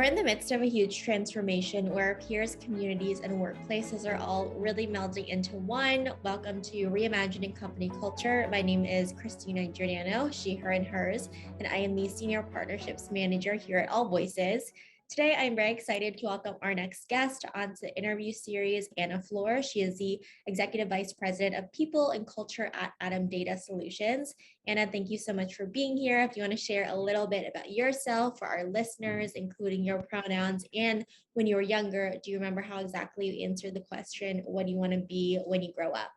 We're in the midst of a huge transformation where peers, communities, and workplaces are all really melding into one. Welcome to Reimagining Company Culture. My name is Christina Giordano, she, her, and hers, and I am the Senior Partnerships Manager here at AllVoices. Today, I'm very excited to welcome our next guest onto the interview series, Ana Flor. She is the Executive Vice President of People and Culture at ATTOM Data Solutions. Anna, thank you so much for being here. If you want to share a little bit about yourself for our listeners, including your pronouns, and when you were younger, do you remember how exactly you answered the question, what do you want to be when you grow up?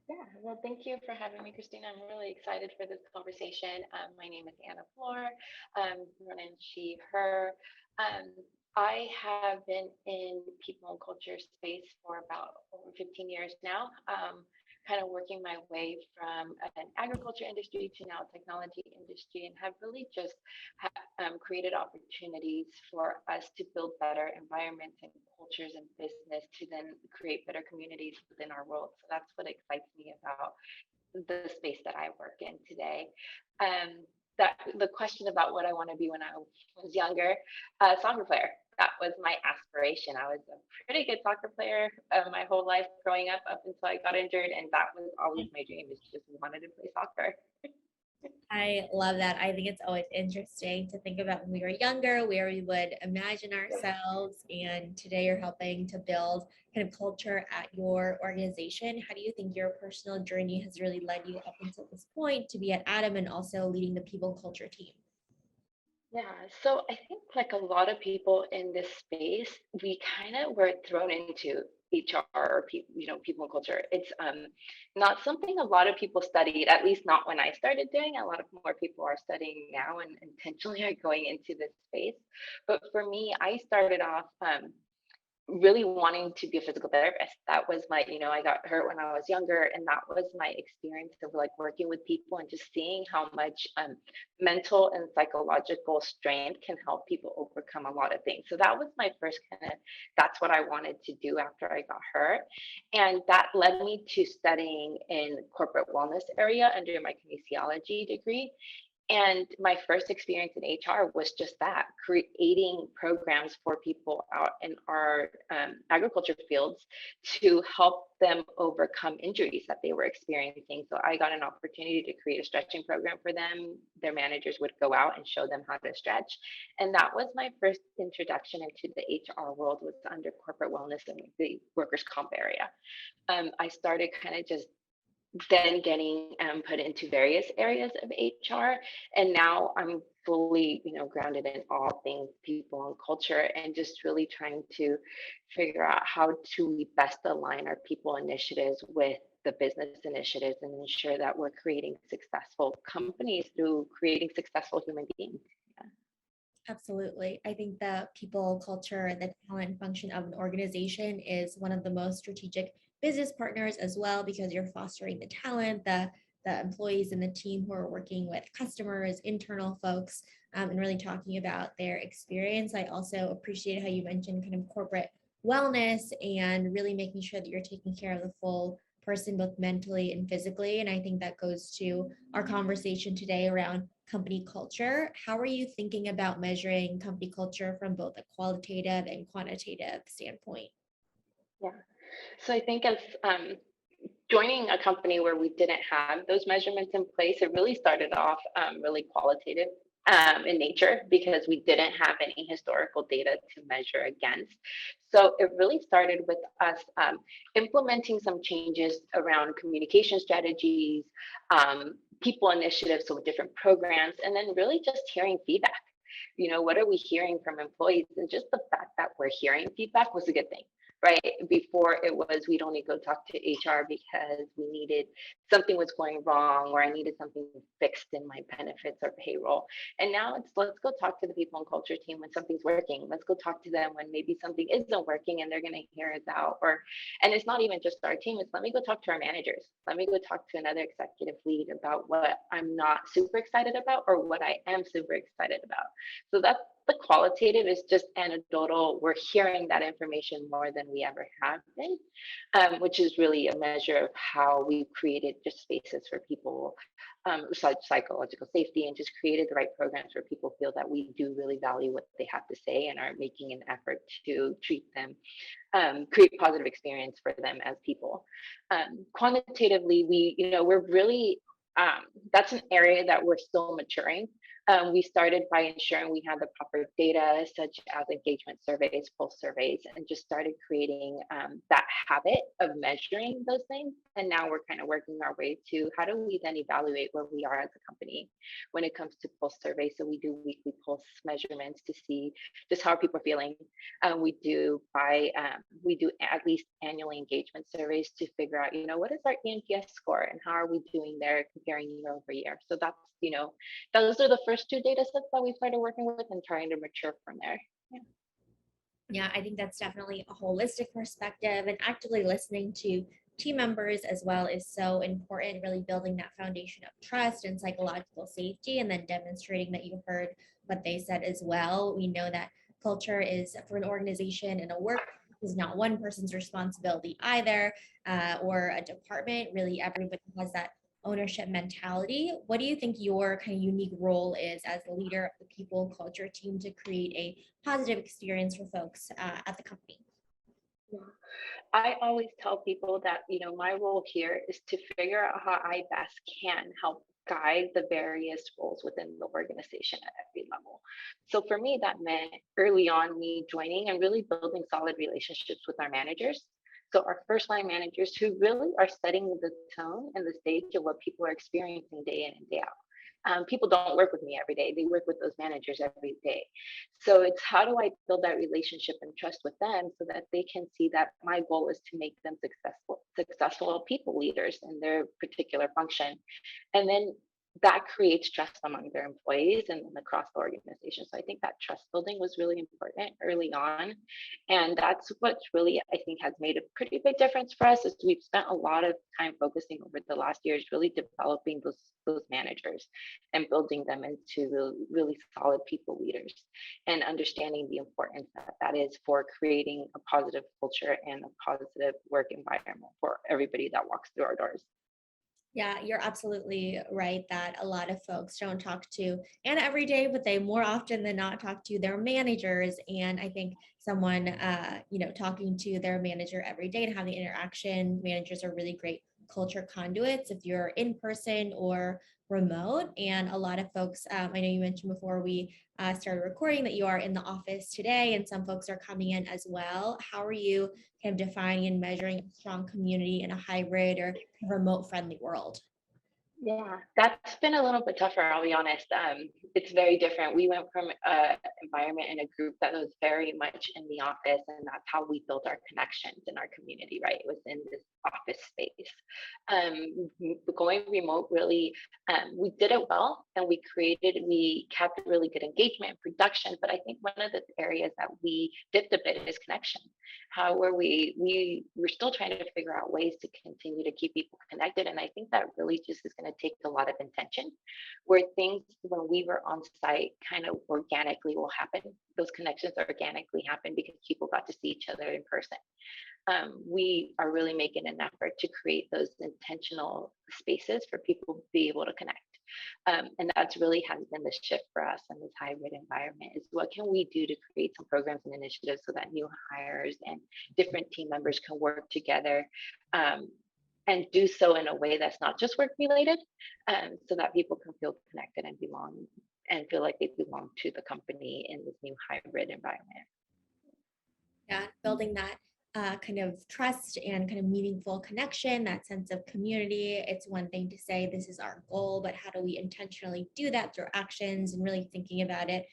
Yeah, well, thank you for having me, Christina. I'm really excited for this conversation. My name is Ana Flor, pronouns she, her. Um, I have been in people and culture space for about over 15 years now, kind of working my way from an agriculture industry to now technology industry, and have really just created opportunities for us to build better environments and cultures and business to then create better communities within our world. So that's what excites me about the space that I work in today. That the question about what I want to be when I was younger, soccer player. That was my aspiration. I was a pretty good soccer player my whole life growing up until I got injured, and that was always my dream. Is just wanted to play soccer. I love that. I think it's always interesting to think about when we were younger, where we would imagine ourselves. And today you're helping to build kind of culture at your organization. How do you think your personal journey has really led you up until this point to be at ATTOM and also leading the people culture team? Yeah, so I think like a lot of people in this space, we kind of were thrown into HR or people, people and culture. It's not something a lot of people studied, at least not when I started doing. A lot of more people are studying now and intentionally are going into this space. But for me, I started off really wanting to be a physical therapist. That was my, I got hurt when I was younger, and that was my experience of like working with people and just seeing how much mental and psychological strength can help people overcome a lot of things. So that was my first kind of, that's what I wanted to do after I got hurt. And that led me to studying in corporate wellness area under my kinesiology degree. And my first experience in HR was just that, creating programs for people out in our agriculture fields to help them overcome injuries that they were experiencing. So I got an opportunity to create a stretching program for them. Their managers would go out and show them how to stretch. And that was my first introduction into the HR world, was under corporate wellness and the workers' comp area. I started kind of just then getting put into various areas of HR. And now I'm fully, grounded in all things people and culture, and just really trying to figure out how to we best align our people initiatives with the business initiatives and ensure that we're creating successful companies through creating successful human beings. Absolutely. I think the people culture and the talent function of an organization is one of the most strategic business partners as well, because you're fostering the talent, the employees and the team who are working with customers, internal folks, and really talking about their experience. I also appreciate how you mentioned kind of corporate wellness and really making sure that you're taking care of the full person, both mentally and physically. And I think that goes to our conversation today around company culture. How are you thinking about measuring company culture from both a qualitative and quantitative standpoint? Yeah. So I think as joining a company where we didn't have those measurements in place, it really started off really qualitative in nature, because we didn't have any historical data to measure against. So it really started with us implementing some changes around communication strategies, people initiatives, so different programs, and then really just hearing feedback. What are we hearing from employees? And just the fact that we're hearing feedback was a good thing, right? Before it was, we'd only go talk to HR because we needed something was going wrong, or I needed something fixed in my benefits or payroll. And now it's, let's go talk to the people and culture team when something's working. Let's go talk to them when maybe something isn't working and they're going to hear us out. And it's not even just our team. It's, let me go talk to our managers. Let me go talk to another executive lead about what I'm not super excited about or what I am super excited about. So that's the qualitative is just anecdotal. We're hearing that information more than we ever have been, which is really a measure of how we've created just spaces for people, psychological safety, and just created the right programs where people feel that we do really value what they have to say and are making an effort to treat them, create positive experience for them as people. Quantitatively, we're really, that's an area that we're still maturing. We started by ensuring we had the proper data, such as engagement surveys, pulse surveys, and just started creating that habit of measuring those things. And now we're kind of working our way to how do we then evaluate where we are as a company when it comes to pulse surveys. So we do weekly pulse measurements to see just how people are feeling. We do at least annually engagement surveys to figure out, what is our ENPS score and how are we doing there comparing year over year. So that's, those are the first two data sets that we started working with and trying to mature from there. Yeah. Yeah, I think that's definitely a holistic perspective, and actively listening to team members as well is so important, really building that foundation of trust and psychological safety, and then demonstrating that you heard what they said as well. We know that culture is, for an organization and a work, is not one person's responsibility either, or a department. Really, everybody has that ownership mentality. What do you think your kind of unique role is as the leader of the people culture team to create a positive experience for folks at the company? Yeah. I always tell people that, my role here is to figure out how I best can help guide the various roles within the organization at every level. So for me, that meant early on me joining and really building solid relationships with our managers. So our first line managers who really are setting the tone and the stage of what people are experiencing day in and day out. People don't work with me every day. They work with those managers every day. So it's how do I build that relationship and trust with them so that they can see that my goal is to make them successful people leaders in their particular function. And then that creates trust among their employees and then across the organization. So I think that trust building was really important early on. And that's what really, I think, has made a pretty big difference for us is we've spent a lot of time focusing over the last years, really developing those managers and building them into really solid people leaders and understanding the importance that is for creating a positive culture and a positive work environment for everybody that walks through our doors. Yeah, you're absolutely right that a lot of folks don't talk to Anna every day, but they more often than not talk to their managers. And I think someone, talking to their manager every day and having interaction, managers are really great culture conduits if you're in person or remote. And a lot of folks, I know you mentioned before we started recording that you are in the office today, and some folks are coming in as well. How are you kind of defining and measuring a strong community in a hybrid or remote friendly world? Yeah, that's been a little bit tougher, I'll be honest. It's very different. We went from an environment and a group that was very much in the office, and that's how we built our connections in our community, right? It was in this office space. Going remote really, we did it well, and we kept really good engagement and production. But I think one of the areas that we dipped a bit is connection. How were we're still trying to figure out ways to continue to keep people connected, and I think that really just is going to take a lot of intention where things when we were on site kind of organically will happen. Those connections organically happen because people got to see each other in person. We are really making an effort to create those intentional spaces for people to be able to connect. And that's really has been the shift for us in this hybrid environment is what can we do to create some programs and initiatives so that new hires and different team members can work together, and do so in a way that's not just work related, so that people can feel connected and belong and feel like they belong to the company in this new hybrid environment. Yeah, building that kind of trust and kind of meaningful connection, that sense of community. It's one thing to say this is our goal, but how do we intentionally do that through actions and really thinking about it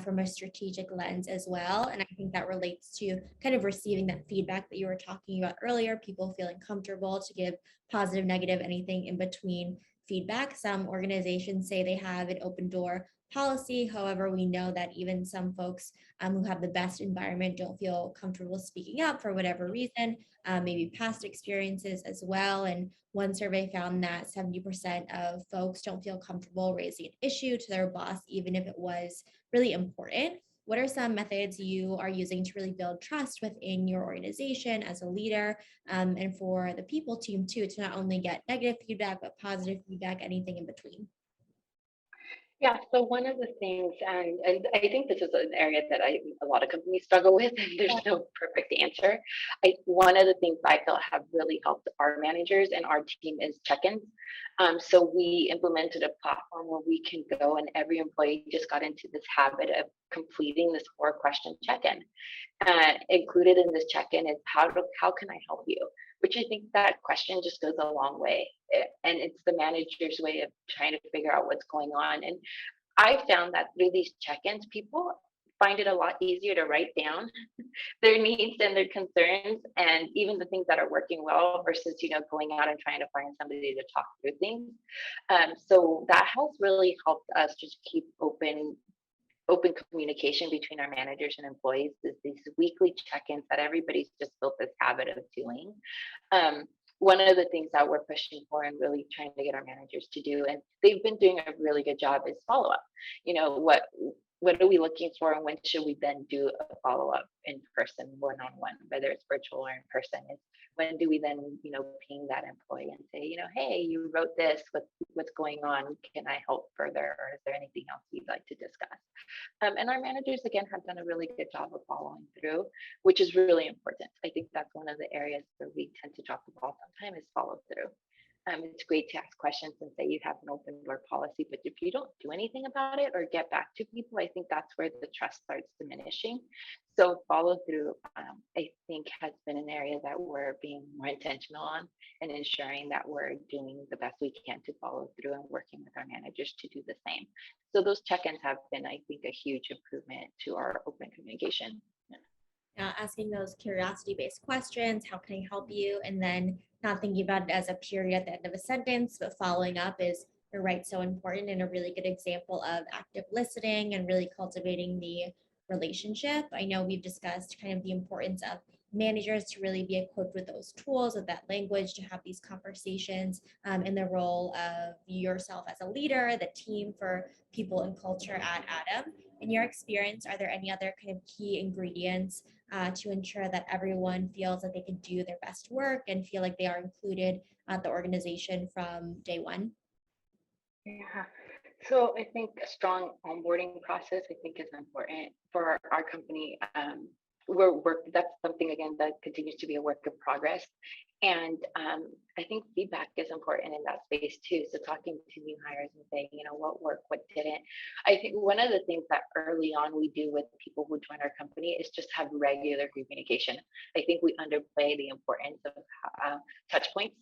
from a strategic lens as well? And I think that relates to kind of receiving that feedback that you were talking about earlier, people feeling comfortable to give positive, negative, anything in between feedback. Some organizations say they have an open door policy. However, we know that even some folks who have the best environment don't feel comfortable speaking up for whatever reason, maybe past experiences as well. And one survey found that 70% of folks don't feel comfortable raising an issue to their boss, even if it was really important. what are some methods you are using to really build trust within your organization as a leader, and for the people team too, to not only get negative feedback, but positive feedback, anything in between? Yeah, so one of the things, and I think this is an area that a lot of companies struggle with, and there's no perfect answer. One of the things I feel have really helped our managers and our team is check-ins. So we implemented a platform where we can go, and every employee just got into this habit of completing this 4-question check-in. Included in this check-in is how can I help you? Which I think that question just goes a long way. And it's the manager's way of trying to figure out what's going on. And I found that through these check-ins, people find it a lot easier to write down their needs and their concerns, and even the things that are working well versus going out and trying to find somebody to talk through things. So that has really helped us just keep open communication between our managers and employees, is these weekly check-ins that everybody's just built this habit of doing. Um, One of the things that we're pushing for and really trying to get our managers to do, and they've been doing a really good job, is follow up. What are we looking for, and when should we then do a follow up in person, one-on-one, whether it's virtual or in person? Is when do we then ping that employee and say, hey, you wrote this, what's going on? Can I help further, or is there anything else you'd like to discuss? And our managers, again, have done a really good job of following through, which is really important. I think that's one of the areas where we tend to drop the ball sometimes, is follow through. It's great to ask questions and say you have an open door policy, but if you don't do anything about it or get back to people, I think that's where the trust starts diminishing. So follow through, I think, has been an area that we're being more intentional on, and ensuring that we're doing the best we can to follow through and working with our managers to do the same. So those check-ins have been, I think, a huge improvement to our open communication. Asking those curiosity-based questions, how can I help you? And then not thinking about it as a period at the end of a sentence, but following up is, you're right, so important, and a really good example of active listening and really cultivating the relationship. I know we've discussed kind of the importance of managers to really be equipped with those tools, with that language, to have these conversations, in the role of yourself as a leader, the team for people and culture at ATTOM. In your experience, are there any other kind of key ingredients to ensure that everyone feels that they can do their best work and feel like they are included at the organization from day one? Yeah. So I think a strong onboarding process, I think, is important for our company. That's something, again, that continues to be a work of progress, and I think feedback is important in that space too. So talking to new hires and saying, what worked, what didn't. I think one of the things that early on we do with people who join our company is just have regular communication. I think we underplay the importance of touch points,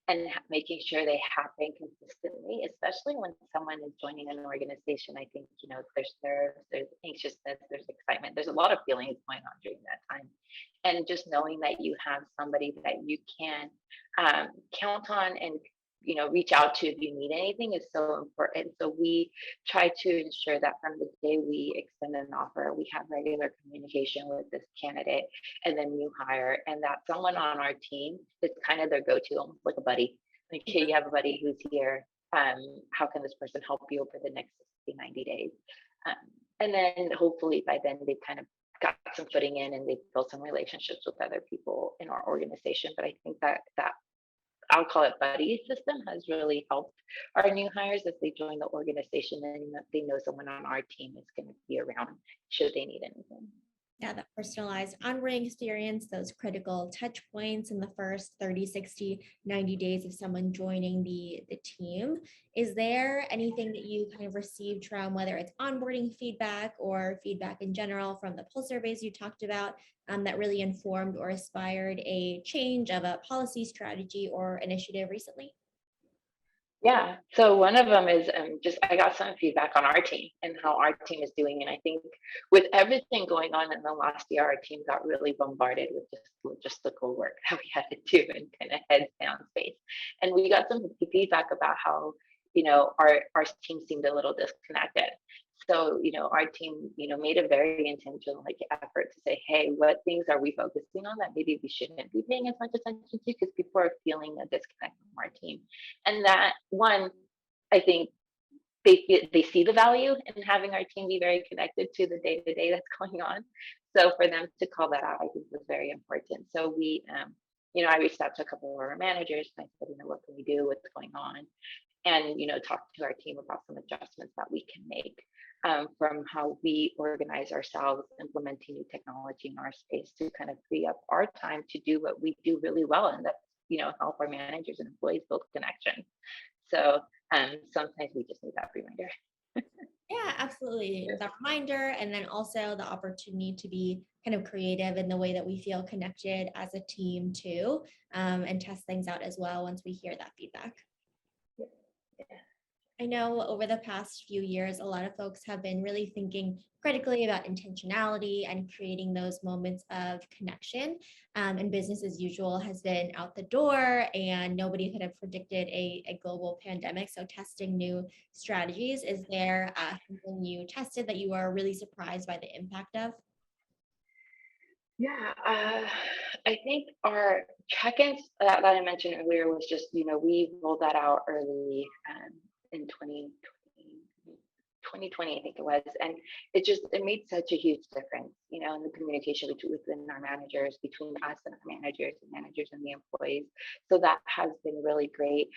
and making sure they happen consistently, especially when someone is joining an organization. I think, there's nerves, there's anxiousness, there's excitement, there's a lot of feelings going on during that time. And just knowing that you have somebody that you can count on, and reach out to if you need anything, is so important. So we try to ensure that from the day we extend an offer, we have regular communication with this candidate and then new hire, and that someone on our team is kind of their go-to, almost like a buddy. Like, hey, you have a buddy who's here. How can this person help you over the next 60, 90 days? Um, and then hopefully by then they've kind of got some footing in, and they've built some relationships with other people in our organization. But I think that I'll call it buddy system has really helped our new hires as they join the organization, and that they know someone on our team is going to be around should they need anything. Yeah, that personalized onboarding experience, those critical touch points in the first 30, 60, 90 days of someone joining the team. Is there anything that you kind of received from, whether it's onboarding feedback or feedback in general from the pulse surveys you talked about, that really informed or inspired a change of a policy, strategy, or initiative recently? Yeah. So one of them is just I got some feedback on our team and how our team is doing. And I think with everything going on in the last year, our team got really bombarded with just logistical work that we had to do in kind of heads down space. And we got some feedback about how, our team seemed a little disconnected. So, our team, made a very intentional effort to say, hey, what things are we focusing on that maybe we shouldn't be paying as much attention to, because people are feeling a disconnect from our team. And that one, I think, they see the value in having our team be very connected to the day to day that's going on. So for them to call that out, I think was very important. So I reached out to a couple of our managers and I said, what can we do? What's going on? And talk to our team about some adjustments that we can make, from how we organize ourselves, implementing new technology in our space to kind of free up our time to do what we do really well, and that's help our managers and employees build connection. So sometimes we just need that reminder. Yeah, absolutely. The reminder, and then also the opportunity to be kind of creative in the way that we feel connected as a team too, and test things out as well once we hear that feedback. Yeah. I know over the past few years, a lot of folks have been really thinking critically about intentionality and creating those moments of connection. And business as usual has been out the door, and nobody could have predicted a global pandemic. So, testing new strategies, is there something you tested that you were really surprised by the impact of? Yeah, I think our check-ins that I mentioned earlier was just, we rolled that out early in 2020, I think it was. And it made such a huge difference, in the communication within our managers, between us and our managers and the employees. So that has been really great.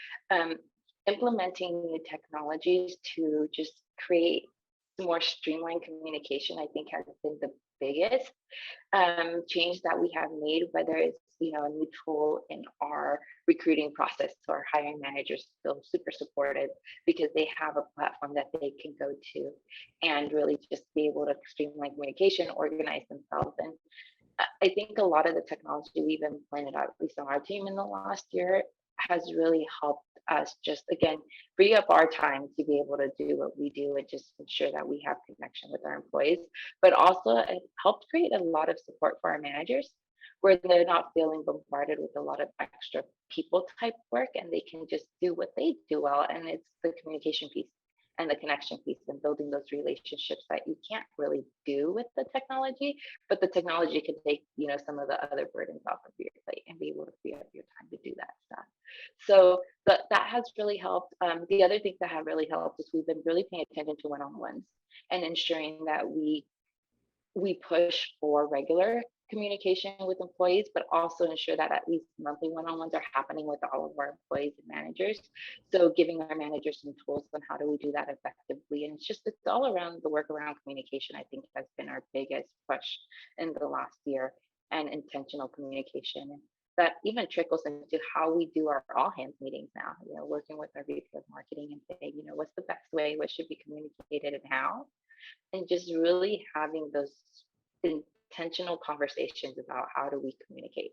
Implementing new technologies to just create more streamlined communication, I think has been the biggest change that we have made, whether it's a new tool in our recruiting process. So our hiring managers feel super supported because they have a platform that they can go to and really just be able to streamline communication, organize themselves. And I think a lot of the technology we've implemented, at least on our team in the last year, has really helped us just, again, free up our time to be able to do what we do and just ensure that we have connection with our employees. But also it helped create a lot of support for our managers, where they're not feeling bombarded with a lot of extra people type work, and they can just do what they do well. And it's the communication piece and the connection piece and building those relationships that you can't really do with the technology, but the technology can take, some of the other burdens off of your plate and be able to free up your time to do that stuff. So that has really helped. The other things that have really helped is we've been really paying attention to one-on-ones and ensuring that we push for regular communication with employees, but also ensure that at least monthly one-on-ones are happening with all of our employees and managers. So giving our managers some tools on how do we do that effectively. And it's all around the work around communication, I think, has been our biggest push in the last year, and intentional communication. That even trickles into how we do our all hands meetings now, working with our VP of marketing and saying, what's the best way, what should be communicated and how, and just really having those intentional conversations about how do we communicate.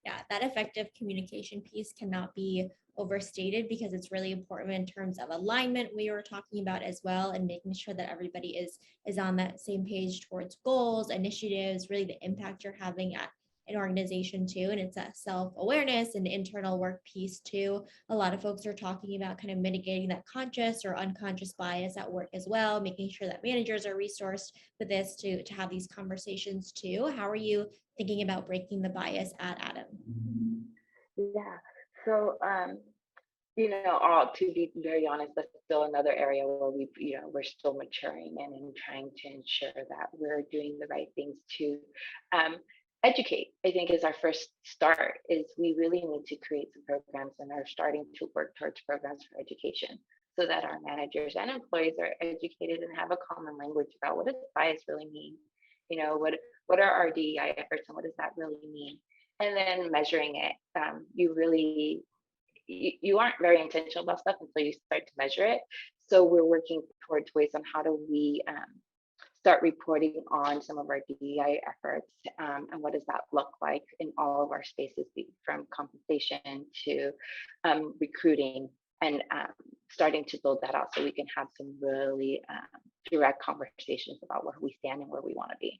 Yeah, that effective communication piece cannot be overstated because it's really important in terms of alignment we were talking about as well, and making sure that everybody is on that same page towards goals, initiatives, really the impact you're having at an organization too. And it's a self-awareness and internal work piece too. A lot of folks are talking about kind of mitigating that conscious or unconscious bias at work as well, making sure that managers are resourced with this to have these conversations too. How are you thinking about breaking the bias at ATTOM? Yeah. So, to be very honest, that's still another area where we're still maturing and trying to ensure that we're doing the right things to educate. I think is our first start. Is we really need to create some programs and are starting to work towards programs for education, so that our managers and employees are educated and have a common language about what does bias really mean. What are our DEI efforts and what does that really mean? And then measuring it. You aren't very intentional about stuff until you start to measure it. So we're working towards ways on how do we start reporting on some of our DEI efforts, and what does that look like in all of our spaces, from compensation to recruiting, and starting to build that out so we can have some really direct conversations about where we stand and where we want to be.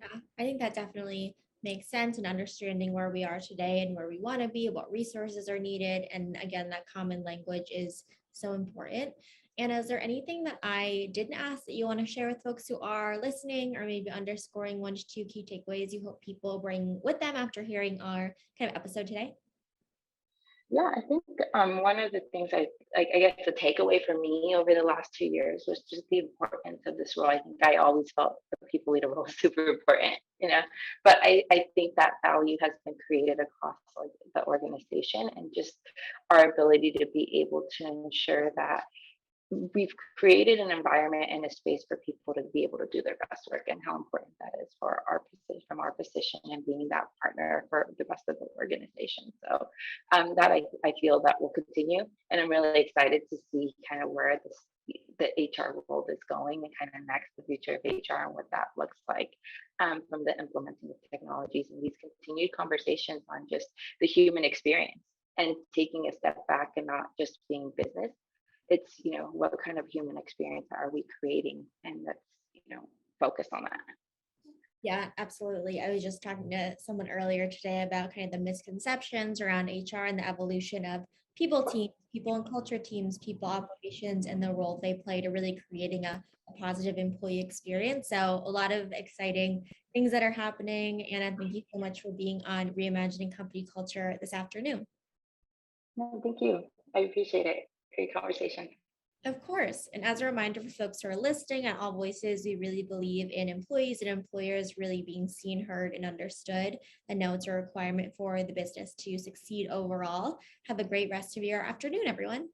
Yeah, I think that definitely makes sense, and understanding where we are today and where we want to be, what resources are needed. And again, that common language is so important. And is there anything that I didn't ask that you want to share with folks who are listening, or maybe underscoring 1 to 2 key takeaways you hope people bring with them after hearing our kind of episode today? Yeah, I think one of the things I guess the takeaway for me over the last 2 years was just the importance of this role. I think I always felt the people leader role was super important, but I think that value has been created across like the organization and just our ability to be able to ensure that we've created an environment and a space for people to be able to do their best work and how important that is for our position from our position and being that partner for the rest of the organization. So that I feel that will continue. And I'm really excited to see kind of where the HR world is going and kind of next the future of HR and what that looks like from the implementing of technologies and these continued conversations on just the human experience and taking a step back and not just being business. It's what kind of human experience are we creating, and let's focus on that. Yeah, absolutely. I was just talking to someone earlier today about kind of the misconceptions around HR and the evolution of people teams, people and culture teams, people operations, and the role they play to really creating a positive employee experience. So a lot of exciting things that are happening. And thank you so much for being on Reimagining Company Culture this afternoon. No, thank you. I appreciate it. Great conversation. Of course. And as a reminder for folks who are listening at AllVoices, we really believe in employees and employers really being seen, heard, and understood. And know it's a requirement for the business to succeed overall. Have a great rest of your afternoon, everyone.